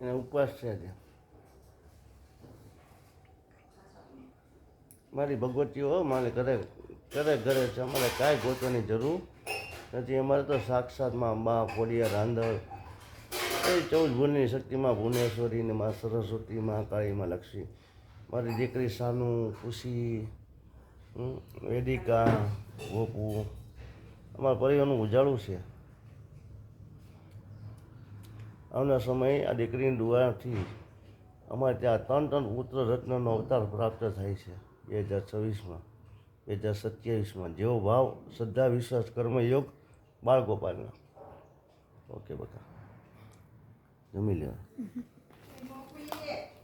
એને ઉપવાસ છે આજે. મારી ભગવતીઓ મારે ઘરે ઘરે ઘરે છે. અમારે કાંઈ ગોતવાની જરૂર નથી. અમારે તો સાક્ષાતમાં અંબા, ખોડિયાર, રાંધણ, એ 14 ભુવનની શક્તિમાં ભુવનેશ્વરી ને માં સરસ્વતી, માં કાળી, માં લક્ષ્મી, મારી દીકરી સાનુ, ખુશી, વેદિકા, ગોપુ, અમારા પરિવારનું ઉજાળું છે. આવનાર સમયે આ દીકરીની દુઆથી અમારે ત્યાં 3 પુત્ર રત્નનો અવતાર પ્રાપ્ત થાય છે 2026માં, 2027માં. જેવો ભાવ, શ્રદ્ધા, વિશ્વાસ, કર્મયોગ બાળગોપાલના. ઓકે બકા, જમી લેવા.